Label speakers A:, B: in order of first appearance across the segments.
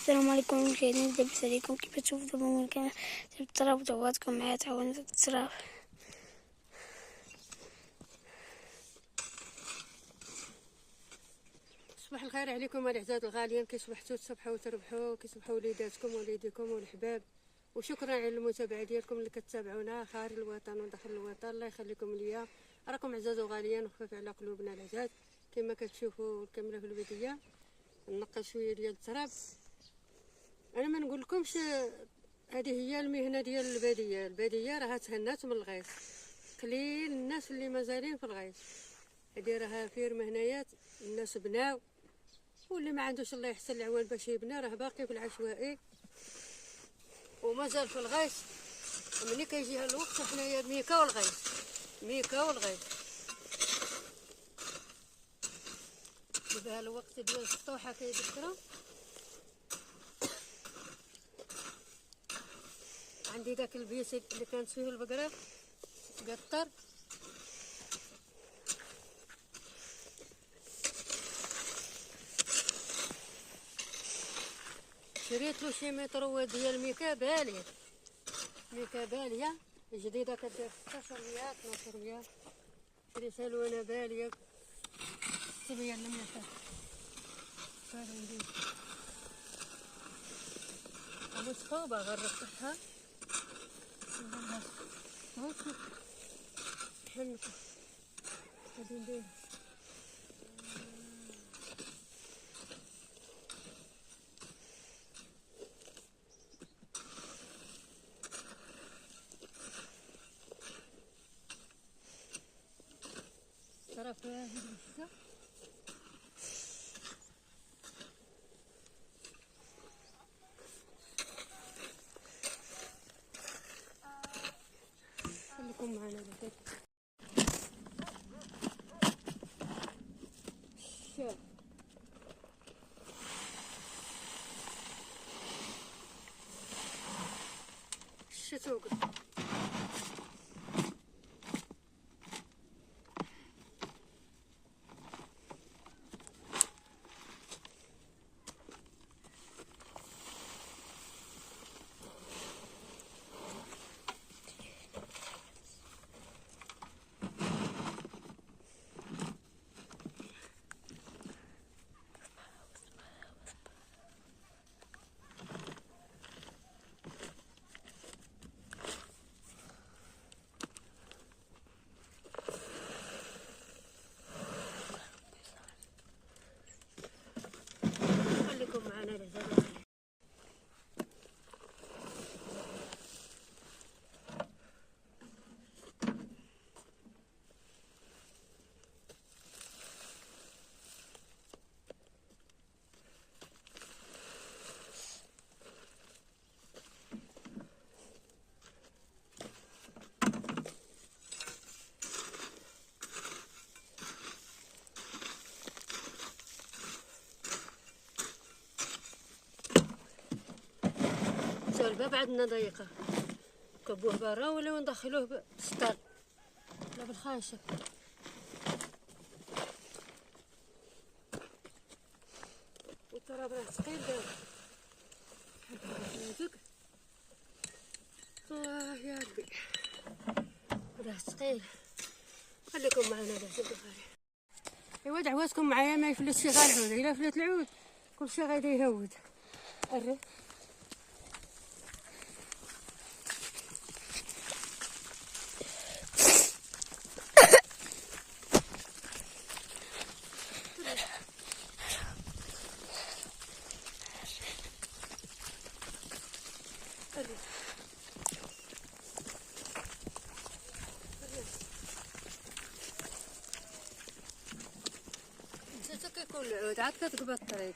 A: السلام عليكم المشاهدين، لاباس عليكم؟ كيف تشوفوا دابا ممكن التراب ودعواتكم معايا تعاونوا ضد التراب.
B: صباح الخير عليكم الاعزاء الغاليين، كي صبحتوا تصبحوا وتربحوا، كي صبحوا وليداتكم ووليديكم والحباب. وشكرا على المتابعه ديالكم اللي كتتابعونا خارج الوطن وداخل الوطن. الله يخليكم ليا، راكم عزاز وغاليين وخفاف على قلوبنا العزاز. كما كتشوفوا الكاميرا في البدايه نقل شويه ديال التراب. انا ما نقول لكمش هذه هي المهنه ديال الباديه راها تهنات من الغيط. قليل الناس اللي مازالين في الغيط. هذه راها فيرمه هنايا الناس بناو، واللي ما عندوش الله يحسن العوان باش يبنى راه باقي في العشوائي ومازال في الغيط. ملي كيجي هذا الوقت حنايا ميكا والغيط. دابا الوقت ديال السطوحه كيذكروا. عندي داك البيس اللي كانت فيه البقره قطر، شريت له شي متر ديال ميكا باليه جديده كدير 16 ريال 12 ريال. شريتها له انا باليه 6 ريال المتر. فهمتي مسحوبه غرفتها هاكا حنكه غادي ندير طرف واحد هكا. خليكم معنا دابا. شوف الشتوقة معنا العزاز. الباب عندنا ضيقه، كبوه برا ولا ندخلوه بالسطر ولا بالخاشب. والتراب راه ثقيل دابا. الله يا ربي راه ثقيل. خليكم معنا دابا. ايوا دعواتكم معايا ما يفلت شي غير العود. الا فلت العود كلشي غادي يهود. الري كيكون العود عاد كتقبى الطريق.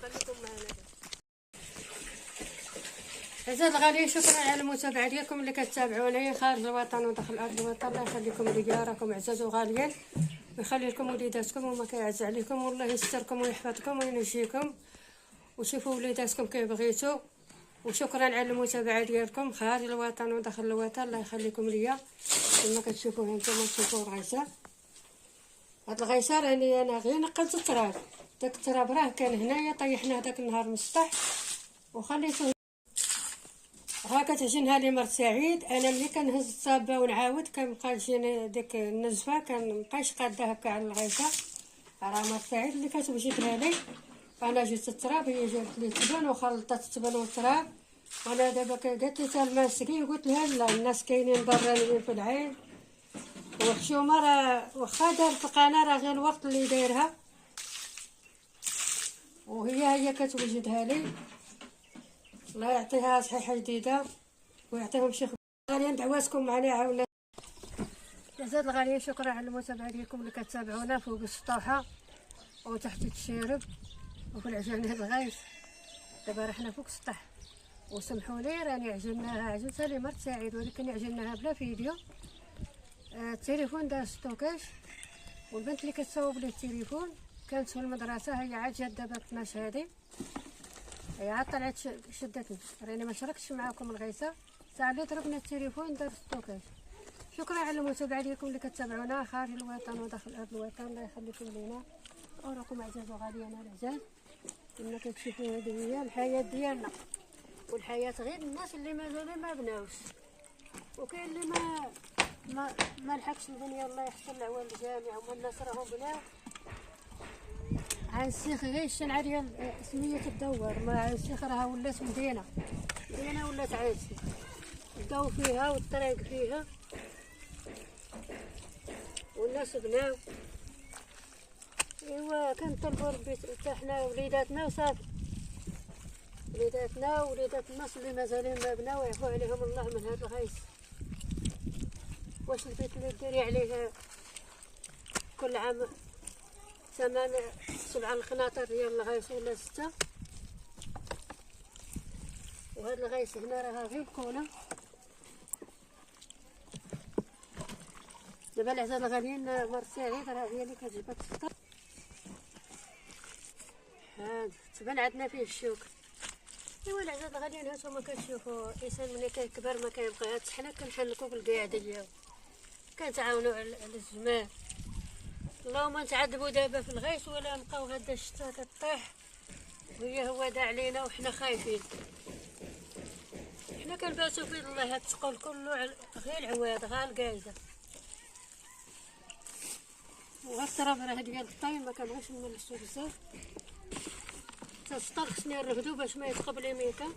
B: خليكم معنا عزاز الغاليين. شكرا على المتابعه ديالكم اللي كتتابعوني خارج الوطن وداخل ارض الوطن. الله يخليكم ليا، راكم عزاز وغاليين ويخلي لكم وليداتكم وما كيعز عليكم، والله يستركم ويحفظكم وينجيكم وشوفوا وليداتكم كيف بغيتوا وشكرا على المتابعه ديالكم خارج الوطن وداخل الوطن. الله يخليكم ليا. كما كتشوفوا هانتوما تشوفوا الغيسه. هاد الغيسه راني انا غير نقلت التراب، داك التراب راه كان هنايا طيحناه داك النهار من السطح وخليته. ها كتعجنها لي مرت سعيد. انا ملي كنهز الصابه ونعاود كنبقى تجيني ديك النزفه، كنبقاش قاده هكا على الغيسه. راه مرت سعيد اللي كتوجدها لي. انا جبت التراب، هي جابت لي التبن وخلطت التبن والتراب. انا دابا قالت لي تالما سقي، قلت لها لا، الناس كاينين برانيين في العين وحشومه، راه واخا دارت القناه راه غير الوقت اللي دايرها، وهي كتوجدها لي. الله يعطيها صحيحه جديده ويعطيهم شي غاليين. دعواتكم معنا عاونا لزاد الغاليين. شكرا على المتابعه ديالكم اللي كتابعونا فوق السطوحه وتحت التشارب وفي العجان. هاد الغيس دابا رحنا فوق السطح، وسمحوا لي راني عجنتها لي مرت سعيد، ولكن عجناها بلا فيديو. التليفون دار ستوكاج، والبنت اللي كتصاوب لي التليفون كانت في المدرسه، هي عاد جات دابا 12 هادي، هي عاد طلعت شدتني. راني ما شاركتش معاكم الغيسه، ساعه اللي ضربنا التليفون دار ستوكاج. شكرا على المتابعه ديالكم اللي كتابعونا خارج الوطن وداخل ارض الوطن. الله يخليكم لينا وراكم عزاز وغاليين العزاز. كما كتشوفوا هذه هي الحياه ديالنا، والحياه غير الناس اللي مازال ما بناوش، وكاين اللي ما لحقش الدنيا. الله يحسن العوان الجامع، وما الناس راهم بناو. عن السيخ غير الشنعه ديال سميه الدوار، ما عن السيخ راها ولات مدينه ولات عايشه. الضو فيها والطريق فيها والناس بناو. ايوا كنطلبوا ربي حتى حنا وليداتنا وصافي، وليداتنا ووليدات الناس اللي مازالين ما بناو يعفو عليهم الله من هذا الغيث. واش البيت اللي ديري عليه كل عام 7 القناطر ديال الغيث ولا 6؟ وهذا الغيث هنا راه غير بكونه. دابا العزاز الغاليين مرت سعيد راه هي اللي كتجبد السطر. هذا تبان عندنا فيه الشوك. ايوا العزاز الغاليين هانتوما كتشوفوا الانسان ملي كيكبر ما كيبقاش. حنا كنحنكوا بالقعده ديالو، كنتعاونوا على الجماع. اللهم نتعذبوا دابا في الغيث ولا نبقاو غدا الشتا كطيح وهي هواده علينا وحنا خايفين. حنا كنباتوا في الله. هاد الثقل كله غير العواد غير القايده، وغير التراب راه ديال الطين ما كنبغيش نملسو بزاف. حتى السطر خصني نرفدو باش ما يتقبل يميكا،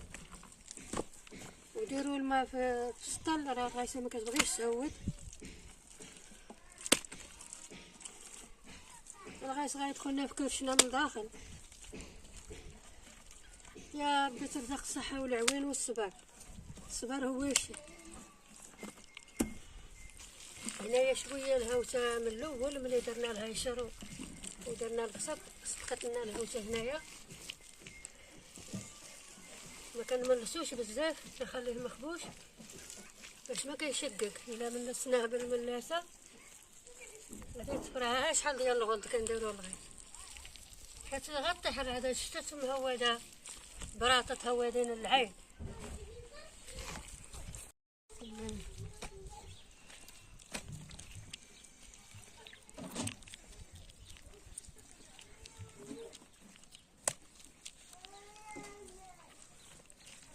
B: وديروا الماء في السطل. راه الغيسه ما كتبغيش تعود. الغيس غيدخلنا في كرشنا من داخل. يا ربي ترزق الصحه والعوين والصبر. الصبر هو الشي. هنايا شويه الهوسه من الاول ملي درنا لها يشرو ودرنا البسط صدقت لنا الهوسه هنايا. ما كنملسوش بزاف، نخليه مخبوش باش ما كيشقق. الا ملسناه بالملاسه غادي تفرعها شحال ديال الغلط كنديروا الغيث، حيت غطيح هذا الشتات مهوده براطه هوادين العين.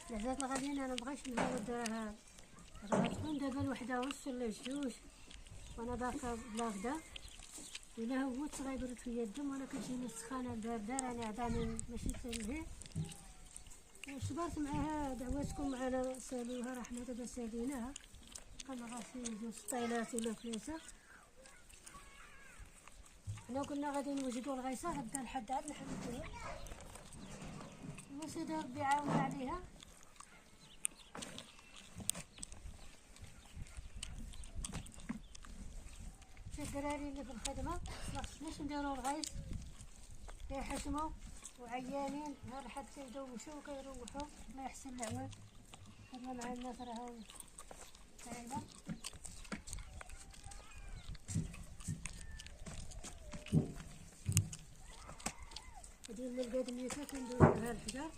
B: العزاز الغاليين انا مبغيتش نزود راه تكون دابا 1:30 ولا 2 وانا باقا بلا غدا. الا هوت غيبرد فيا الدم وانا كتجيني السخانه البارده راني عداني ماشي تنهي. صبرت معاها. دعواتكم معنا سالوها، راه حنا دابا ساليناها. قلنا غاسي 2 سطيلات ولا 3. حنا قلنا غادي نوجدوا الغيسه هدا لحد عاد نحمدوها وسيدي ربي يعاون عليها. الدراري اللي في الخدمه ما خصناش نديرو الغيث كيحشموا وعيانين نهار حد كيدوشوا وكيروحوا. ما يحسن العوان. الخدمه مع الناس راها صعيبه. هادي من القدميسه كنديرو لها الحجر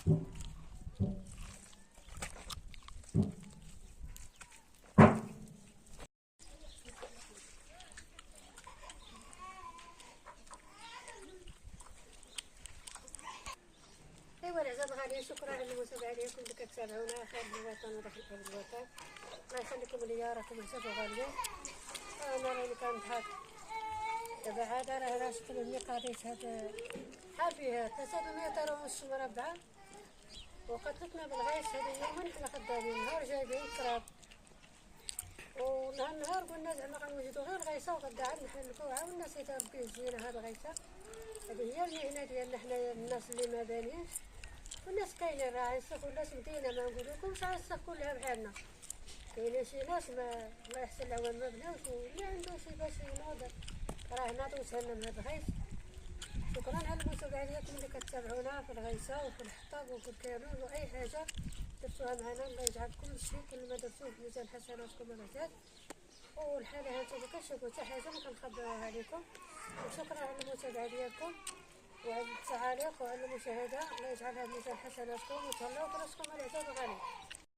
B: ايوا العزاز الغاليين، شكرا على المتابعه ديالكم اللي كتابعونا خارج الوطن وداخل الوطن. الله يخليكم ليا، راكم عزاز غاليين. انا راني كنضحك دابا عاد راه شكون اللي قريت هاد فيها 300 ونص مربعه، وقتلتنا بالغيث. هذه يومين حنا خدامين، نهار جايبين التراب ونهار قلنا زعما غنوجدو غير غيثه، وغدا عاد نحلفوها والناس يتربيه زوينه هاد الغيثه. هذه هي المهنه ديالنا حنايا، الناس اللي ما بانينش والناس كاينين راه عيصف ولاش مدينه، ما نقولكمش عيصف كلها بحالنا. كاينين شي ناس ما الله يحسن العوان ما بناوش، واللي عنده شي باش ينوض راه ناضو وسهلنا من هاد الغيث. شكرا على المتابعه ديالكم اللي كتابعونا في الغيثه وفي الحطاب وفي الكانون واي حاجه درتوها معنا. الله يجعل كل شيء كل ما درتوه في ميزان حسناتكم العزاز. والحاله هانتوما كتشوفوا حتى حاجه ما كنخبيوها عليكم. وشكرا على المتابعه ديالكم وعلى التعاليق وعلى المشاهده. الله يجعلها في ميزان حسناتكم وتهلاو براسكم العزاز الغالي.